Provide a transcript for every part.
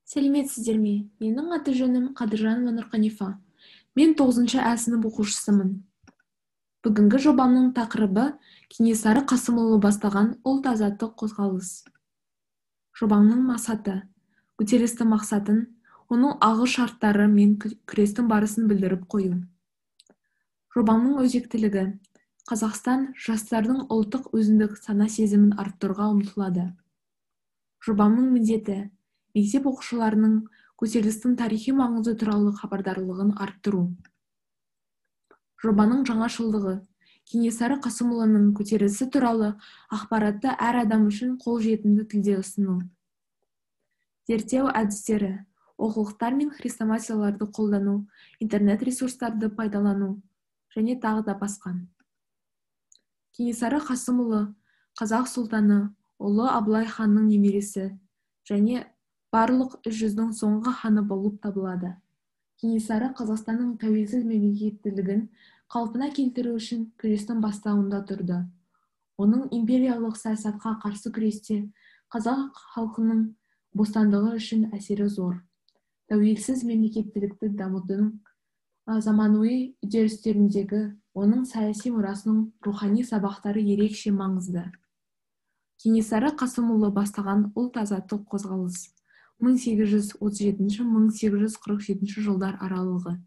Сәлеметсіздер ме? Менің аты жөнім Қадыржанова Нұрқанифа. Мен 9-шы А сынып оқушысымын. Бүгінгі жобамның тақырыбы Кенесары Қасымұлы бастаған ұлт-азаттық қозғалыс. Жобамның мақсаты көтерілістің мақсатын, оның алғы шарттары мен күрестің барысын білдіріп қою. Жобамның өзектілігі Қазақстан жастардың ұлттық өзіндік сана сезімін арттыруға ұмтылады. Жобамның міндеті мектеп оқушыларының көтерілістің тарихи маңызы туралы хабардарлығын арттыру. Жобаның жаңашылдығы Кенесары Қасымұлының көтерілісі туралы ақпаратты әр адам үшін қолжетімді тілде ұсыну. Зерттеу әдістері, оқулықтар мен хрестоматияларды қолдану, интернет ресурстарды пайдалану және тағы да басқа. Кенесары Қасымұлы қазақ сұлтаны, ұлы Абылай ханның немересі және барлық жүздің соңғы ханы болып табылады. Кенесары Қазақстанның тәуелсіз мемлекеттілігін қалпына келтіру үшін күрестің бастауында тұрды. Оның империялық саясатқа қарсы күресте қазақ халқының бостандығы үшін әсері зор. Тәуелсіз мемлекеттілікті дамытудың заманауи үдерістеріндегі оның саяси мұрасының рухани сабақтары ерекше маңызды. Кенесары Қасымұлы бастаған ұлт-азаттық қозғалыс 1837-1847 жылдар аралығы.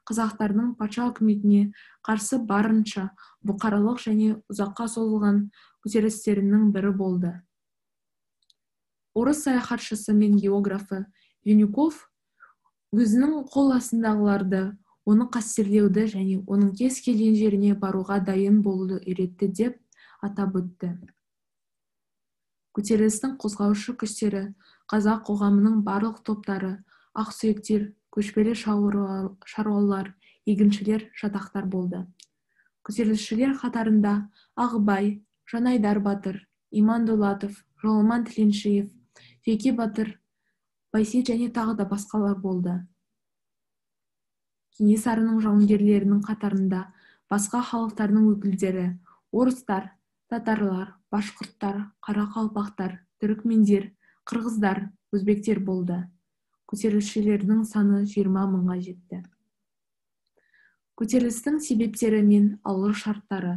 Қазақтардың патша үкіметіне қарсы барынша бұқаралық және ұзаққа созылған көтерілістерінің бірі болды. Орыс саяхатшысы мен географы Винюков өзінің қол астындағыларды оны қастерлеуді және оның кез келген жеріне баруға дайын болуды үйретті деп атап өтті. Көтерілістің қозғаушы күштері қазақ қоғамының барлық топтары, ақсүйектер, көшпелі шаруалар, егіншілер, жатақтар болды. Көтерілісшілер қатарында Ағыбай, Жанайдар Батыр, Иман Дулатов, Жоламан Тіленшиев, Жеке Батыр, Байсейіт және тағы да басқалар болды. Кенесарының жауынгерлерінің қатарында басқа халықтардың өкілдері, орыстар, татарлар, башқұрттар, қарақалпақтар, түрікмендер, қырғыздар, өзбектер болды. Көтерілісшілердің саны 20 мыңға жетті. Көтерілістің себептері мен алғы шарттары.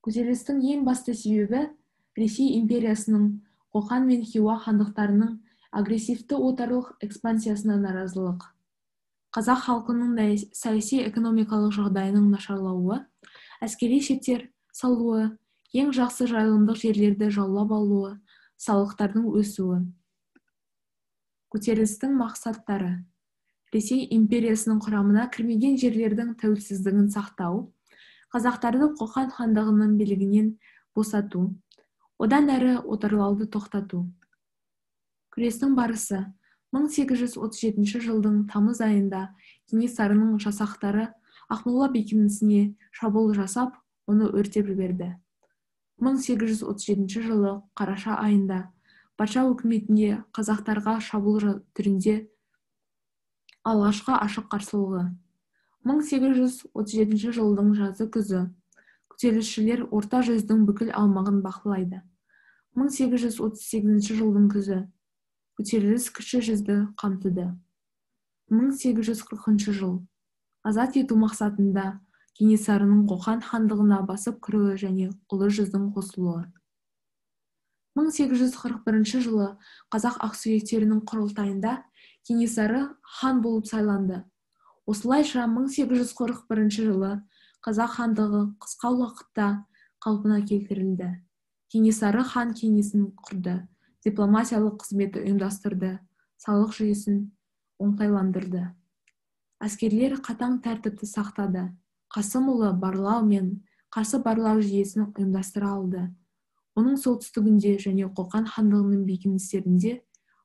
Көтерілістің ең басты себебі Ресей империясының Қоқан мен Хиуа хандықтарының агрессивті отарлық экспансиясына наразылық. Қазақ халқының саяси-экономикалық жағдайының нашарлауы, әскери шептер салуы, ең жақсы жайылымдық жерлерді жаулап алуы, салықтардың өсуі. Көтерілістің мақсаттары. Ресей империясының құрамына кірмеген жерлердің тәуелсіздігін сақтау, қазақтарды Қоқан хандығының билігінен босату, одан әрі отарлауды тоқтату. Күрестің барысы 1837 жылдың тамыз айында Кенесарының жасақтары Ақмола бекінісіне шабуыл жасап, оны өртеп жіберді. 1837 жылы қараша айында патша өкіметінде қазақтарға шабуыл түрінде алғашқы ашық қарсылығы. 1837 жылдың жазы күзі көтерілісшілер орта жүздің бүкіл аумағын бақылайды. 1838 жылдың күзі көтеріліс кіші жүзді қамтыды. 1840 жыл азат ету мақсатында Кенесарының Қоқан хандығына басып кіруі және ұлы жүздің қосылуы. 1841 жылы қазақ ақсүйектерінің құрылтайында Кенесары хан болып сайланды. Осылайша 1841 жылы қазақ хандығы қысқа уақытта қалпына келтірілді. Кенесары хан кеңесін құрды, дипломатиялық қызметті ұйымдастырды, салық жүйесін оңтайландырды. Әскерлер қатаң тәртіпті сақтады. Қасымұлы барлау мен қарсы барлау жүйесін ұйымдастыра алды. Оның солтүстігінде және Қоқан хандығының бекіністерінде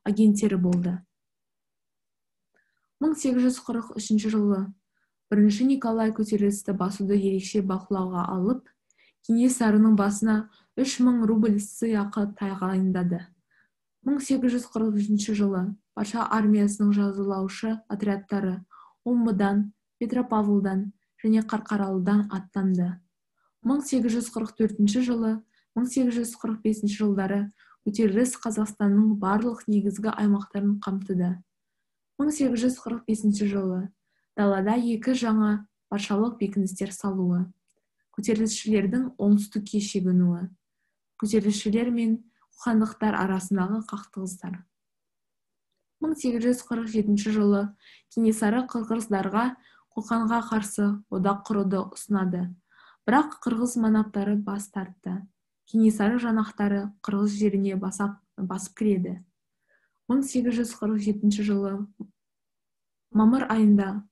агенттері болды. 1843 жылы бірінші Николай көтерілісті басуды ерекше бақылауға алып, Кенесарының басына 3000 рубль сыйақы тағайындады. 1843 жылы патша армиясының жазалаушы отрядтары Омбыдан, Петропавлдан және Қарқаралыдан аттанды. 1844 жылы 1845 жылдары көтеріліс Қазақстанның барлық негізгі аймақтарын қамтыды. 1845 жылы далада 2 жаңа патшалық бекіністер салуы, көтерілісшілердің оңтүстікке шегінуі, көтерілісшілер мен қоқандықтар арасындағы қақтығыстар. 1847 жылы Кенесары қырғыздарға Қоқанға қарсы одақ құруды ұсынады, бірақ қырғыз манаптары бас тартты. Кенесары жанақтары қырғыз жеріне басып кіреді. 1847 жылы мамыр айында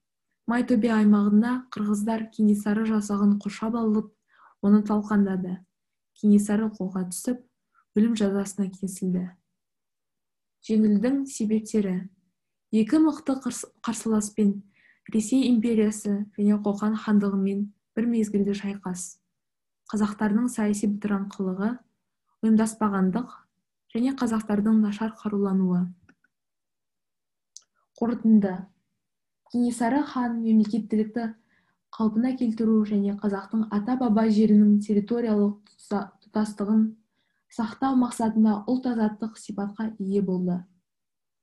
Майтөбе аймағында қырғыздар Кенесары жасағын қоршап алып, оны талқандады. Кенесары қолға түсіп, өлім жазасына кесілді. Жеңілудің себептері: екі мықты қарсыласпен Ресей империясы және Қоқан хандығымен бір мезгілде шайқас, қазақтардың саяси бытыраңқылығы, ұйымдаспағандық және қазақтардың нашар қарулануы. Қорытынды: Кенесары хан мемлекеттілікті қалпына келтіру және қазақтың ата-баба жерінің территориялық тұтастығын сақтау мақсатында ұлт-азаттық сипатқа ие болды.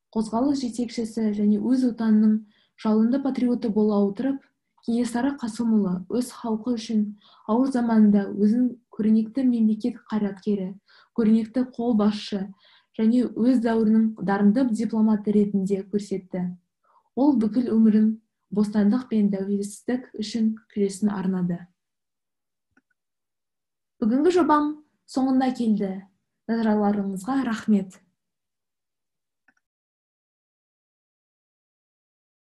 Қозғалыс жетекшісі және өз отанының жалынды патриоты бола отырып, Кенесары Қасымұлы өз халқы үшін ауыр заманында өзін көрнекті мемлекет қайраткері, көрнекті қолбасшы және өз дәуірінің дарынды дипломаты ретінде көрсетті. Ол бүкіл өмірін бостандық пен тәуелсіздік үшін күресін арнады. Бүгінгі жобам соңына келді. Назарларыңызға рахмет.